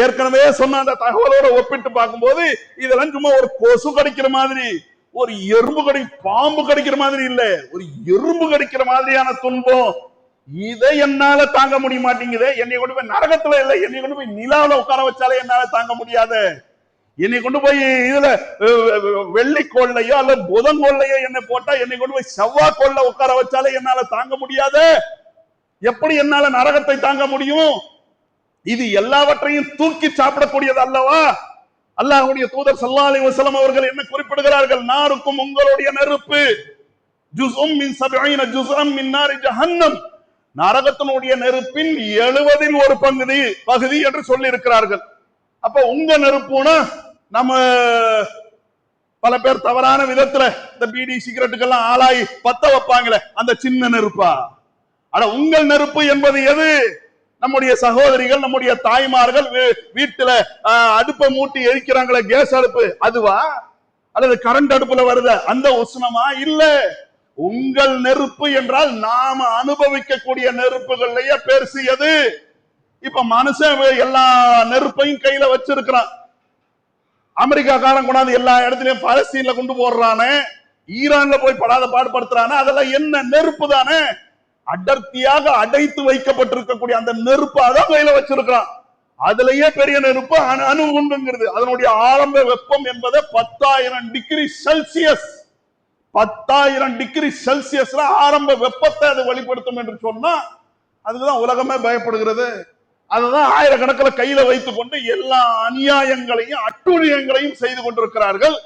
ஏற்கனவே சொன்ன அந்த தகவலோட ஒப்பிட்டு பார்க்கும்போது இதெல்லாம் சும்மா ஒரு கொசு கடிக்கிற மாதிரி, ஒரு எறும்பு பாம்பு கடிக்கிற மாதிரி இல்ல, ஒரு எறும்பு கடிக்கிற மாதிரியான துன்பம். இதை என்னால தாங்க முடிய மாட்டேங்குது. என்னை கொண்டு போய் நரகத்துல இல்ல, என்னை கொண்டு போய் நிலாவில உட்கார வச்சாலே என்னால தாங்க முடியாது. என்னை கொண்டு போய் இதுல வெள்ளிக்கோள்லையோ அல்ல புதன்கோள்லையோ என்னை போட்டா, என்னை கொண்டு போய் செவ்வாய்க்கோள்ல உட்கார வச்சாலே என்னால தாங்க முடியாது. எப்படி என்னால நரகத்தை தாங்க முடியும்? இது எல்லாவற்றையும் தூக்கி சாப்பிடக்கூடியது அல்லவா? அல்லாஹ்வுடைய தூதர் ஸல்லல்லாஹு அலைஹி வஸல்லம் அவர்கள் என்ன குறிப்பிடுகிறார்கள்? நாருக்கும் உங்களுடைய நெருப்பு ஜுஸ்உம் மின் 70 ஜுஸ்அம் மின் நாரி ஜஹன்னம், நரகத்தினுடைய நெருப்பின் 70 ஒரு பகுதி என்று சொல்லி இருக்கிறார்கள். அப்ப உங்க நெருப்புனா, நம்ம பல பேர் தவறான விதத்துல இந்த பீடி சிகரெட்டுக்கெல்லாம் ஆளாயி பத்த வைப்பாங்களே, அந்த சின்ன நெருப்பா? ஆனா உங்கள் நெருப்பு என்பது எது? நம்முடைய சகோதரிகள், நம்முடைய தாய்மார்கள் வீட்டுல அடுப்பை மூட்டி எரிக்கிறாங்களே, கேஸ் அடுப்பு, அதுவா? அல்லது கரண்ட் அடுப்புல வருத அந்த உஷ்ணமா? இல்ல. உங்கள் நெருப்பு என்றால் நாம அனுபவிக்கக்கூடிய நெருப்புகள்லயே பெருசியது. இப்ப மனுஷன் எல்லா நெருப்பையும் கையில வச்சிருக்கிறான். அமெரிக்காக்காரன் கொண்டாந்து எல்லா இடத்துலயும் பாலஸ்தீன்ல கொண்டு போடுறானே, ஈரான்ல போய் படாத பாடுபடுத்துறானே, அதெல்லாம் என்ன நெருப்பு தானே? அடர்த்தியாக அடைத்து வைக்கப்பட்டிருக்கக்கூடிய அந்த நெருப்பு அதான் கையில வச்சிருக்கிறான். அதுலயே பெரிய நெருப்பு அணுகுண்டுங்கிறது. அதனுடைய ஆரம்ப வெப்பம் என்பது 10,000 டிகிரி செல்சியஸ். 10,000 டிகிரி செல்சியஸ்ல ஆரம்ப வெப்பத்தை அது வெளிப்படுத்தும் என்று சொன்னா, அதுக்குதான் உலகமே பயப்படுகிறது. அதுதான் ஆயிரக்கணக்கில் கையில வைத்துக் கொண்டு எல்லா அநியாயங்களையும் அட்டுழியங்களையும் செய்து கொண்டிருக்கிறார்கள்.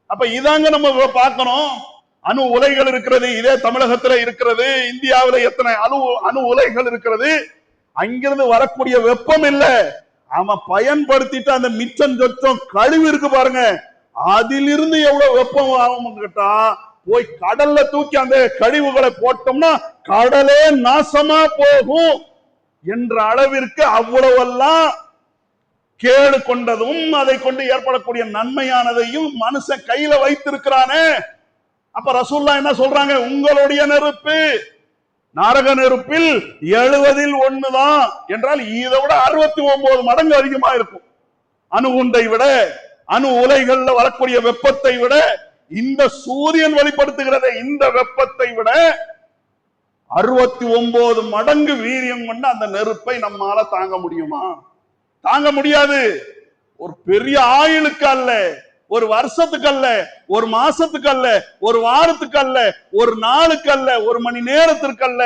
அப்ப இதாங்க நம்ம பார்க்கணும். அணு உலைகள் இருக்கிறது, இதே தமிழகத்துல இருக்கிறது, இந்தியாவில எத்தனை அணு உலைகள் இருக்கிறது. அங்கிருந்து வரக்கூடிய வெப்பம் இல்ல, அவன் பயன்படுத்திட்டு அந்த மிச்சம் சொச்சம் கழிவு இருக்கு பாருங்க, அதிலிருந்து எவ்வளவு வெப்பம் ஆகும் கேட்டா போய் கடல்ல தூக்கி அந்த கழிவுகளை போட்டோம்னா கடலே நாசமா போகும் என்ற அளவிற்கு அவ்வளவெல்லாம் கேடு கொண்டதும் அதை கொண்டு ஏற்படக்கூடிய நன்மையானதையும் மனுஷன் கையில வைத்திருக்கிறானே. அப்ப ரசூலுல்லாஹ் என்ன சொல்றாங்க? உங்களுடைய நெருப்பு நரக நெருப்பில் 70 தான் என்றால் இதை விட 69 மடங்கு அதிகமா இருக்கும். அணுகுண்டை விட, அணு உலைகள்ல வரக்கூடிய வெப்பத்தை விட, இந்த சூரியன் வெளிப்படுத்துகிறத இந்த வெப்பத்தை விட 69 மடங்கு வீரியம் கொண்டு அந்த நெருப்பை நம்மால தாங்க முடியுமா? தாங்க முடியாது. ஒரு பெரிய ஆயுளுக்கு அல்ல, ஒரு வருஷத்துக்கு அல்ல, ஒரு மாசத்துக்கு அல்ல, ஒரு வாரத்துக்கு அல்ல, ஒரு நாளுக்கு அல்ல, ஒரு மணி நேரத்திற்கு அல்ல,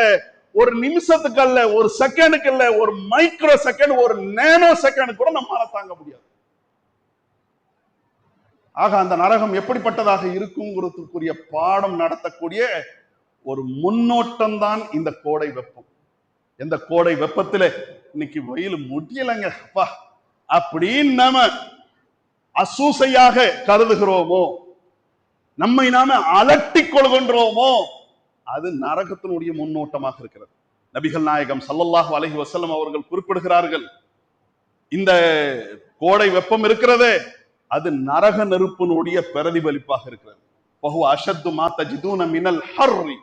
ஒரு நிமிஷத்துக்கு அல்ல, ஒரு செகண்டுக்கு அல்ல, ஒரு மைக்ரோ செகண்ட், ஒரு நேனோ செகண்ட் கூட நம்மால தாங்க முடியாது. ஆக அந்த நரகம் எப்படிப்பட்டதாக இருக்குங்கிறதுக்குரிய பாடம் நடத்தக்கூடிய ஒரு முன்னோட்டம் தான் இந்த கோடை வெப்பம். எந்த கோடை வெப்பத்துல இன்னைக்கு வெயில் முடியலைங்க அப்பா அப்படின்னு நாம அசூசையாக கருதுகிறோமோ, நம்மை நாம அலட்டிக் கொள்கின்றோமோ, அது நரகத்தினுடைய முன்னோட்டமாக இருக்கிறது. நபிகள் நாயகம் ஸல்லல்லாஹு அலைஹி வஸல்லம் அவர்கள் குறிப்பிடுகிறார்கள், இந்த கோடை வெப்பம் இருக்கிறதே அது நரக நெருப்பினுடைய பிரதிபலிப்பாக இருக்கிறது. பஹு அஷத்து மா தஜிதூன மினல் ஹர்ரி,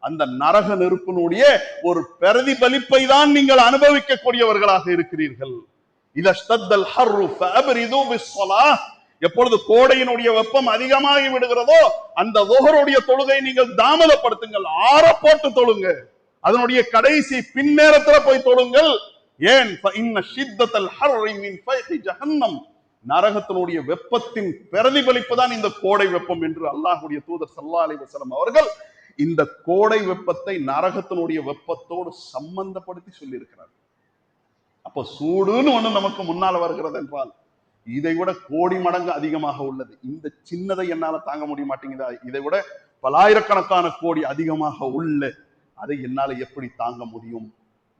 அந்த நரக நெருப்பினுடைய ஒரு பிரதிபலிப்பை தான் நீங்கள் அனுபவிக்கக்கூடியவர்களாக இருக்கிறீர்கள். இதஷ்தத்தல் ஹர்ரு ஃபஅப்ரிது பிஸ்ஸலாஹ், எப்பொழுது கோடையினுடைய வெப்பம் அதிகமாகி விடுகிறதோ அந்த லுஹருடைய தொழுகை நீங்கள் தாமதப்படுத்துங்கள், ஆற போட்டு தொழுங்க, அதனுடைய கடைசி பின்னேரத்துல போய் தொழுங்கள். ஏன்? ஃபஇன்ன ஷித்தத்தல் ஹர்ரி மின் ஃபைஹி ஜஹன்னம், நரகத்தினுடைய வெப்பத்தின் பிரதிபலிப்பு தான் இந்த கோடை வெப்பம் என்று அல்லாஹ்வுடைய தூதர் ஸல்லல்லாஹு அலைஹி வஸல்லம் அவர்கள் இந்த கோடை வெப்பத்தை நரகத்தினுடைய வெப்பத்தோடு சம்பந்தப்படுத்தி சொல்லி இருக்கிறார். அப்ப சூடுன்னு ஒண்ணு நமக்கு முன்னால வருகிறது என்றால் இதை விட கோடி மடங்கு அதிகமாக உள்ளது. இந்த சின்னதை என்னால தாங்க முடிய மாட்டேங்குதா? இதை விட பலாயிரக்கணக்கான கோடி அதிகமாக உள்ள அதை என்னால எப்படி தாங்க முடியும்?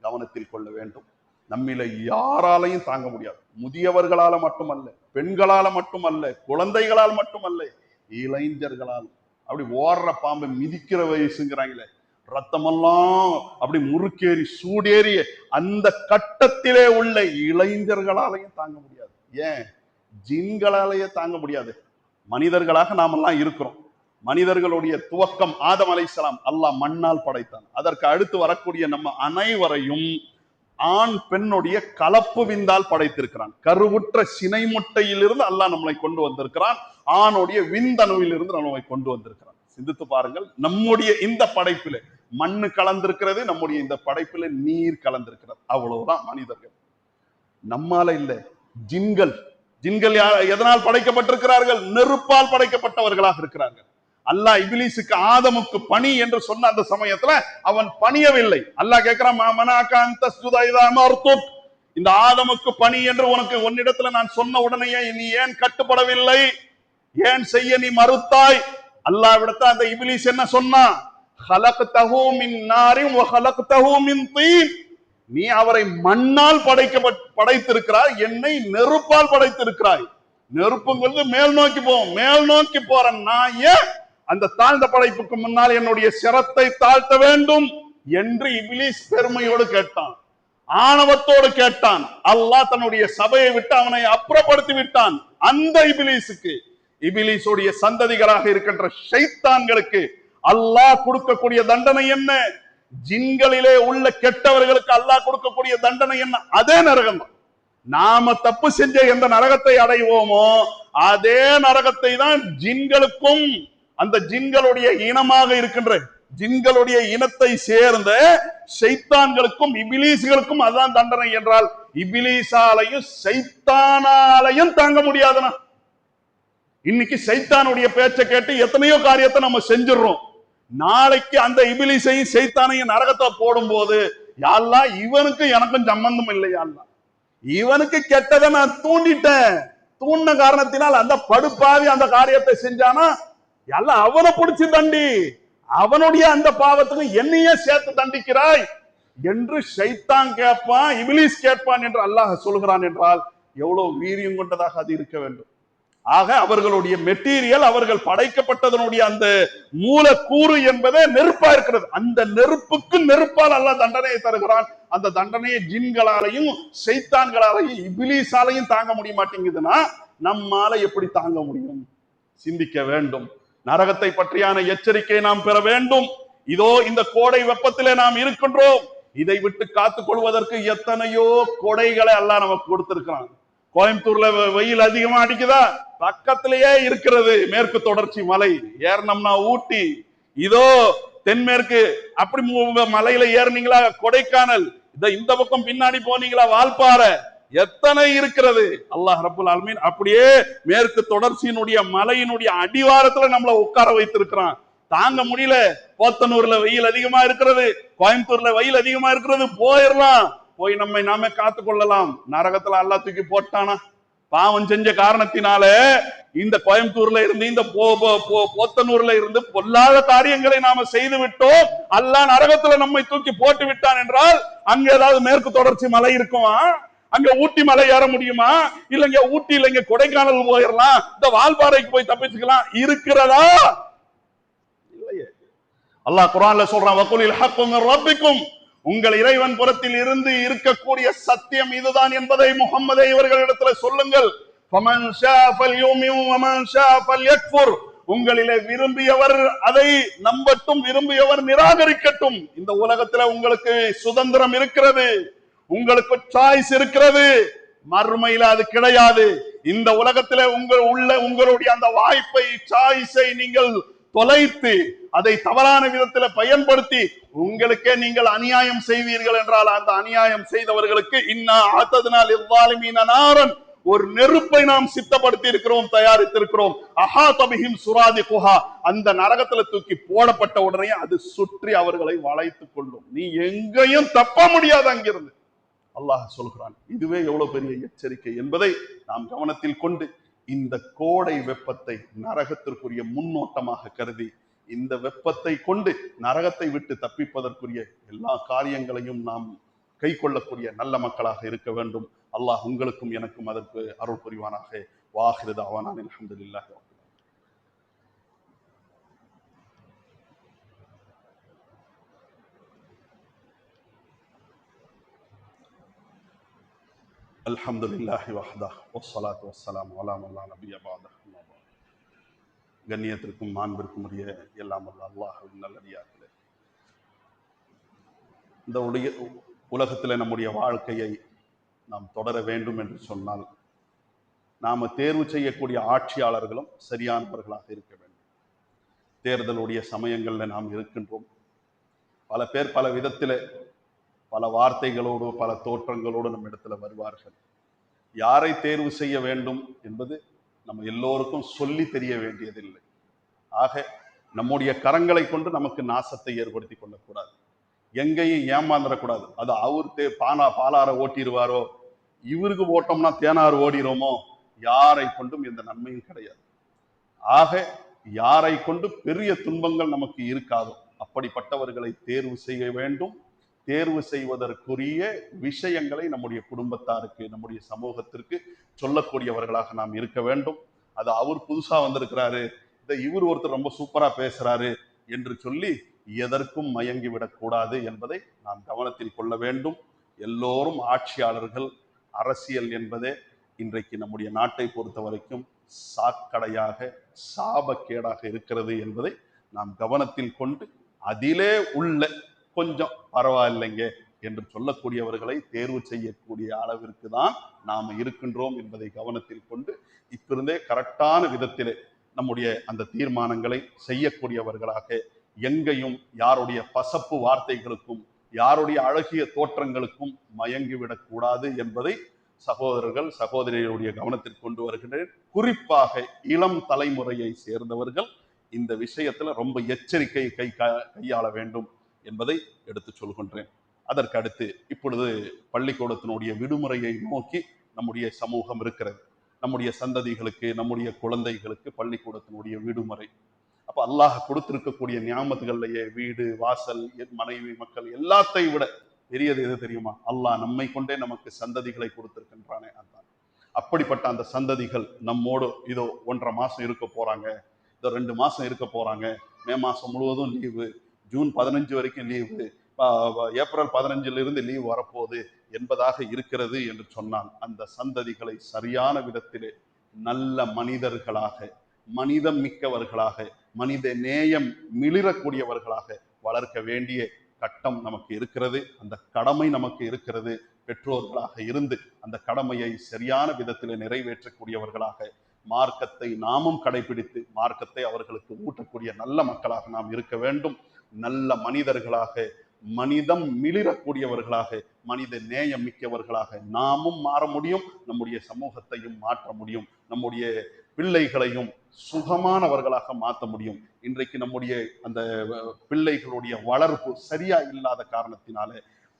கவனத்தில் கொள்ள வேண்டும். நம்மில யாராலையும் தாங்க முடியாது. முதியவர்களால மட்டுமல்ல, பெண்களால மட்டுமல்ல, குழந்தைகளால் மட்டுமல்ல, இளைஞர்களால். அப்படி ஓடுற பாம்பை மிதிக்கிற வயசுங்கிறாங்களே, ரத்தமெல்லாம் அப்படி முறுக்கேறி சூடேறி அந்த கட்டத்திலே உள்ள இளைஞர்களாலையும் தாங்க முடியாது. ஏன்? ஜின்களாலேயே தாங்க முடியாது. மனிதர்களாக நாமெல்லாம் இருக்கிறோம். மனிதர்களுடைய துவக்கம் ஆதம் அலைஹிஸ்ஸலாம் அல்லாஹ் மண்ணால் படைத்தான். அதற்கு அடுத்து வரக்கூடிய நம்ம அனைவரையும் ஆண் பெண்ணுடைய கலப்பு விந்தால் படைத்திருக்கிறான். கருவுற்ற சினை முட்டையிலிருந்து அல்லாஹ் நம்மளை கொண்டு வந்திருக்கிறான். ஆணுடைய விந்தணுவில் இருந்து நம்மை கொண்டு வந்திருக்கிறான். சிந்தித்து பாருங்கள், நம்முடைய இந்த படைப்பிலே மண்ணு கலந்திருக்கிறது, நம்முடைய இந்த படைப்பிலே நீர் கலந்திருக்கிறது. அவ்வளவுதான் மனிதர்கள். நம்மால இல்ல, ஜின்கள். ஜின்கள் எதனால் படைக்கப்பட்டிருக்கிறார்கள்? நெருப்பால் படைக்கப்பட்டவர்களாக இருக்கிறார்கள். அல்லாஹ் இப்லீஸுக்கு ஆதமுக்கு பணி என்று சொன்ன அந்த சமயத்துல அவன் பணியவில்லை. அல்லாஹ் கேட்கிறான், இந்த ஆதமுக்கு பணி என்று உனக்கு உன்னிடத்துல நான் சொன்ன உடனேயே நீ ஏன் கட்டுப்படவில்லை? ஏன் செய்ய நீ மறுத்தாய்? அல்லாஹ்விடத்த அந்த இப்லீஸ் என்ன சொன்னான்? خلقته من نار وخلقته من طين, நீ அவரை மண்ணால் படைத்திருக்கிறாய், என்னை நெருப்பால் படைத்திருக்கிறாய். நெருப்புங்கிறது மேல் நோக்கி போவோம், மேல் நோக்கி போற நான் ஏன் அந்த தாழ்ந்த படைப்புக்கு முன்னால் என்னுடைய சிரத்தை தாழ்த்த வேண்டும் என்று இப்லீஸ் பெருமையோடு கேட்டான், ஆணவத்தோடு கேட்டான். அல்லாஹ் தன்னுடைய சபையை விட்டு அவனை அப்புறப்படுத்தி விட்டான். அந்த இப்லீஸுக்கு, இப்லீஸுடைய சந்ததிகளாக இருக்கின்ற ஷைத்தான்களுக்கு அல்லாஹ் கொடுக்கக்கூடிய தண்டனை என்ன? ஜின்களிலே உள்ள கெட்டவர்களுக்கு அல்லாஹ் கொடுக்கக்கூடிய தண்டனை என்ன? அதே நரகம். நாம தப்பு செஞ்ச எந்த நரகத்தை அடைவோமோ அதே நரகத்தை தான் ஜின்களுக்கும், அந்த ஜின்களுடைய இனமாக இருக்கின்ற ஜின்களுடைய இனத்தை சேர்ந்த ஷைத்தான்களுக்கும் இபிலீஸ்களுக்கும் அதான் தண்டனை என்றால் இபிலீசாலையும் சைத்தானாலையும் தாங்க முடியாதுனா. இன்னைக்கு சைத்தானுடைய பேச்சை கேட்டு எத்தனையோ காரியத்தை நம்ம செஞ்சிடறோம். நாளைக்கு அந்த இபிலீசையும் சைத்தானையும் நரகத்தை போடும் போது, யாழ்லா இவனுக்கு எனக்கும் சம்பந்தம் இல்லை, யாழ்லா இவனுக்கு கெட்டதை நான் தூண்டிட்டேன், தூண்டின காரணத்தினால் அந்த படுப்பாவி அந்த காரியத்தை செஞ்சானா, எல்லாம் அவனை பிடிச்சு தண்டி, அவனுடைய அந்த பாவத்துக்கு என்னையே சேர்த்து தண்டிக்கிறாய் என்று ஷைத்தான் கேட்பான், இபிலீஸ் கேட்பான் என்று அல்லாஹ் சொல்கிறான் என்றால் எவ்வளவு வீரியம் கொண்டதாக அது இருக்க வேண்டும். ஆக அவர்களுடைய மெட்டீரியல், அவர்கள் படைக்கப்பட்டதனுடைய அந்த மூலக்கூறு என்பதே நெருப்பா இருக்கிறது. அந்த நெருப்புக்கு நெருப்பால் அல்லாஹ் தண்டனையை தருகிறான். அந்த தண்டனையை ஜின்களாலையும் ஷைத்தான்களாலையும் இபிலீஸாலையும் தாங்க முடிய மாட்டேங்குதுன்னா நம்மால எப்படி தாங்க முடியும்? சிந்திக்க வேண்டும். நரகத்தை பற்றியான எச்சரிக்கையை நாம் பெற வேண்டும். இதோ இந்த கோடை வெப்பத்திலே நாம் இருக்கின்றோம். இதை விட்டு காத்துக் கொள்வதற்கு எத்தனையோ கொடைகளை அல்லாஹ் நமக்கு கொடுத்திருக்கிறான். கோயம்புத்தூர்ல வெயில் அதிகமா அடிக்குதா? பக்கத்திலேயே இருக்கிறது மேற்கு தொடர்ச்சி மலை. ஏறணும்னா ஊட்டி, இதோ தென்மேற்கு அப்படி மலையில ஏறினீங்களா கொடைக்கானல், இந்த பக்கம் பின்னாடி போனீங்களா வால்பாறை, எத்தனை இருக்கிறது. அல்லாஹ் ரப்புல் ஆலமீன் அப்படியே மேற்கு தொடர்ச்சியினுடைய மலையினுடைய அடிவாரத்துல நம்மளை உட்கார வைத்திருக்கிறான். தாங்க முடியல. போத்தனூர்ல வெயில் அதிகமா இருக்கிறது, கோயம்புத்தூர்ல வெயில் அதிகமா இருக்கிறது, போயிடலாம், போய் நம்மை நாம காத்து கொள்ளலாம். நரகத்துல அல்லாஹ் தூக்கி போட்டானா? பாவம் செஞ்ச காரணத்தினால இந்த கோயம்புத்தூர்ல இருந்து இந்த போத்தனூர்ல இருந்து பொல்லாத காரியங்களை நாம செய்து விட்டோம். அல்லாஹ் நரகத்துல நம்மை தூக்கி போட்டு விட்டான் என்றால் அங்க ஏதாவது மேற்கு தொடர்ச்சி மலை இருக்குமா? அங்க ஊட்டி மலை ஏற முடியுமா? இல்லங்க ஊட்டியில இங்க கொடைக்கானல் போயிடலாம், இந்த வால்பாறைக்கு போய் தப்பிச்சுக்கலாம் இருக்கிறதா? இல்லையே. அல்லாஹ் குர்ஆன்ல சொல்றான், வகுலில் ஹக்கு மின் ரப்பிக்கும், உங்கள் இறைவன் புறத்தில் இருந்து இருக்கக்கூடிய சத்தியம் இதுதான் என்பதை முஹம்மதே இவர்களிடத்துல சொல்லுங்கள். ஃபமன் ஷாஅ ஃபல்யுமின் வமன் ஷாஅ ஃபல்யக்ஃபுர், உங்களிலே விரும்பியவர் அதை நம்பட்டும், விரும்பியவர் நிராகரிக்கட்டும். இந்த உலகத்துல உங்களுக்கு சுதந்திரம் இருக்கிறது, உங்களுக்கு சாய்ஸ் இருக்கிறது. மறுமையில அது கிடையாது. இந்த உலகத்துல உங்களுடைய அந்த வாய்ப்பை, சாய்ஸை நீங்கள் தொலைத்து அதை தவறான விதத்தில் பயன்படுத்தி உங்களுக்கே நீங்கள் அநியாயம் செய்வீர்கள் என்றால் அந்த அநியாயம் செய்தவர்களுக்கு இன்னா ஆத்ததுனா லிஸ்ஸாலிமீன நாரன், ஒரு நெருப்பை நாம் சித்தப்படுத்தி இருக்கிறோம், தயாரித்திருக்கிறோம். அஹாத பிஹிம் சுராதிகுஹா, அந்த நரகத்துல தூக்கி போடப்பட்ட உடனே அது சுற்றி அவர்களை வளைத்துக் கொள்ளும். நீ எங்கேயும் தப்ப முடியாது அங்கிருந்து. அல்லாஹ் சொல்கிறான். இதுவே எவ்வளவு பெரிய எச்சரிக்கை என்பதை நாம் கவனத்தில் கொண்டு இந்த கோடை வெப்பத்தை நரகத்திற்குரிய முன்னோட்டமாக கருதி இந்த வெப்பத்தை கொண்டு நரகத்தை விட்டு தப்பிப்பதற்குரிய எல்லா காரியங்களையும் நாம் கை கொள்ளக்கூடிய நல்ல மக்களாக இருக்க வேண்டும். அல்லாஹ் உங்களுக்கும் எனக்கும் அதற்கு அருள் புரிவானாக. வாஹிரு தஅவானா அல்ஹம்துலில்லாஹி. அல்ஹம்துலில்லாஹி வஹ்தஹ் வஸ்ஸலாத்து வஸ்ஸலாமு அலா மன் லா நபிய்ய பஅதஹ். கண்ணியத்திற்கும் மாண்பிற்கும் உரிய எல்லாம் வல்ல அல்லாஹ்வின் நல்லடியார்களே, இந்த உலகத்தில் நம்முடைய வாழ்க்கையை நாம் தொடர வேண்டும் என்று சொன்னால் நாம தேர்வு செய்யக்கூடிய ஆட்சியாளர்களும் சரியானவர்களாக இருக்க வேண்டும். தேர்தலுடைய சமயங்களில் நாம் இருக்கின்றோம். பல பேர் பல விதத்தில் பல வார்த்தைகளோடு பல தோற்றங்களோடு நம்ம இடத்துல வருவார்கள். யாரை தேர்வு செய்ய வேண்டும் என்பது நம்ம எல்லோருக்கும் சொல்லி தெரிய வேண்டியதில்லை. ஆக நம்முடைய கரங்களை கொண்டு நமக்கு நாசத்தை ஏற்படுத்தி கொள்ளக்கூடாது, எங்கேயும் ஏமாந்துடக்கூடாது. அது அவர் பாலார ஓட்டிடுவாரோ, இவருக்கு ஓட்டோம்னா தேனாறு ஓடிடுமோ, யாரை கொண்டும் எந்த நன்மையும் கிடையாது. ஆக யாரை கொண்டு பெரிய துன்பங்கள் நமக்கு இருக்காதோ அப்படிப்பட்டவர்களை தேர்வு செய்ய வேண்டும். தேர்வு செய்வதற்குரிய விஷயங்களை நம்முடைய குடும்பத்தாருக்கு, நம்முடைய சமூகத்திற்கு சொல்லக்கூடியவர்களாக நாம் இருக்க வேண்டும். அது அவர் புதுசா வந்திருக்கிறாரு, இவர் ஒருத்தர் ரொம்ப சூப்பரா பேசுறாரு என்று சொல்லி எதற்கும் மயங்கி விடக்கூடாது என்பதை நாம் கவனத்தில் கொள்ள வேண்டும். எல்லோரும் ஆட்சியாளர்கள். அரசியல் என்பதே இன்றைக்கு நம்முடைய நாட்டை பொறுத்த வரைக்கும் சாக்கடையாக, சாபக்கேடாக இருக்கிறது என்பதை நாம் கவனத்தில் கொண்டு அதிலே உள்ள கொஞ்சம் பரவாயில்லைங்க என்று சொல்லக்கூடியவர்களை தேர்வு செய்யக்கூடிய அளவிற்கு தான் நாம் இருக்கின்றோம் என்பதை கவனத்தில் கொண்டு இப்பிருந்தே கரெக்டான விதத்திலே நம்முடைய அந்த தீர்மானங்களை செய்யக்கூடியவர்களாக, எங்கேயும் யாருடைய பசப்பு வார்த்தைகளுக்கும் யாருடைய அழகிய தோற்றங்களுக்கும் மயங்கிவிடக் கூடாது என்பதை சகோதரர்கள் சகோதரிகளுடைய கவனத்தில் கொண்டு வருகின்றனர். குறிப்பாக இளம் தலைமுறையை சேர்ந்தவர்கள் இந்த விஷயத்துல ரொம்ப எச்சரிக்கையை கையாள வேண்டும் என்பதை எடுத்து சொல்கின்றேன். அதற்கு அடுத்து இப்பொழுது பள்ளிக்கூடத்தினுடைய விடுமுறையை நோக்கி நம்முடைய சமூகம் இருக்கிறது. நம்முடைய சந்ததிகளுக்கு, நம்முடைய குழந்தைகளுக்கு பள்ளிக்கூடத்தினுடைய விடுமுறை. அப்ப அல்லாஹ் கொடுத்திருக்கக்கூடிய நியாமத்துகள்லயே வீடு, வாசல், மனைவி, மக்கள் எல்லாத்தையும் விட பெரியது எது தெரியுமா? அல்லாஹ் நம்மை கொண்டே நமக்கு சந்ததிகளை கொடுத்திருக்கின்றானே, அதுதான். அப்படிப்பட்ட அந்த சந்ததிகள் நம்மோடு இதோ 1.5 மாசம் இருக்க போறாங்க, இதோ 2 மாசம் இருக்க போறாங்க, மே மாசம் முழுவதும் லீவு, ஜூன் 15 வரைக்கும் லீவு, ஏப்ரல் 15 லீவு வரப்போகுது என்பதாக இருக்கிறது என்று சொன்னால், அந்த சந்ததிகளை சரியான விதத்திலே நல்ல மனிதர்களாக, மனிதம் மிக்கவர்களாக, மனித நேயம் மிளிரக்கூடியவர்களாக வளர்க்க வேண்டிய கட்டம் நமக்கு இருக்கிறது. அந்த கடமை நமக்கு இருக்கிறது. பெற்றோர்களாக இருந்து அந்த கடமையை சரியான விதத்தில் நிறைவேற்றக்கூடியவர்களாக, மார்க்கத்தை நாமும் கடைபிடித்து மார்க்கத்தை அவர்களுக்கு ஊட்டக்கூடிய நல்ல மக்களாக நாம் இருக்க வேண்டும். நல்ல மனிதர்களாக, மனிதம் மிளிரக்கூடியவர்களாக, மனித நேயம் மிக்கவர்களாக நாமும் மாற முடியும். நம்முடைய சமூகத்தையும் மாற்ற முடியும். நம்முடைய பிள்ளைகளையும் சுகமானவர்களாக மாற்ற முடியும். இன்றைக்கு நம்முடைய அந்த பிள்ளைகளுடைய வளர்ப்பு சரியா இல்லாத காரணத்தினால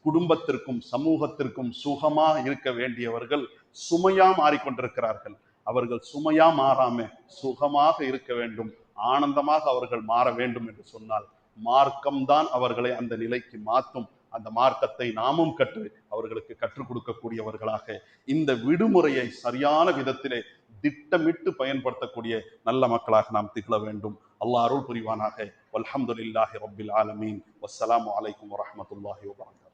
குடும்பத்திற்கும் சமூகத்திற்கும் சுகமா இருக்க வேண்டியவர்கள் சுமையா மாறிக்கொண்டிருக்கிறார்கள். அவர்கள் சுமையா மாறாம சுகமாக இருக்க வேண்டும், ஆனந்தமாக அவர்கள் மாற வேண்டும் என்று சொன்னால் மார்க்கம்தான் அவர்களை அந்த நிலைக்கு மாற்றும். அந்த மார்க்கத்தை நாமும் கற்று அவர்களுக்கு கற்றுக் கொடுக்கக்கூடியவர்களாக இந்த விடுமுறையை சரியான விதத்திலே திட்டமிட்டு பயன்படுத்தக்கூடிய நல்ல மக்களாக நாம் திகழ வேண்டும். அல்லாஹ் அருள் புரிவானாக. வல்ஹம்துலில்லாஹி ரப்பில் ஆலமீன். வஸ்ஸலாமு அலைக்கும் வரஹ்மத்துல்லாஹி வபரகாத்துஹு.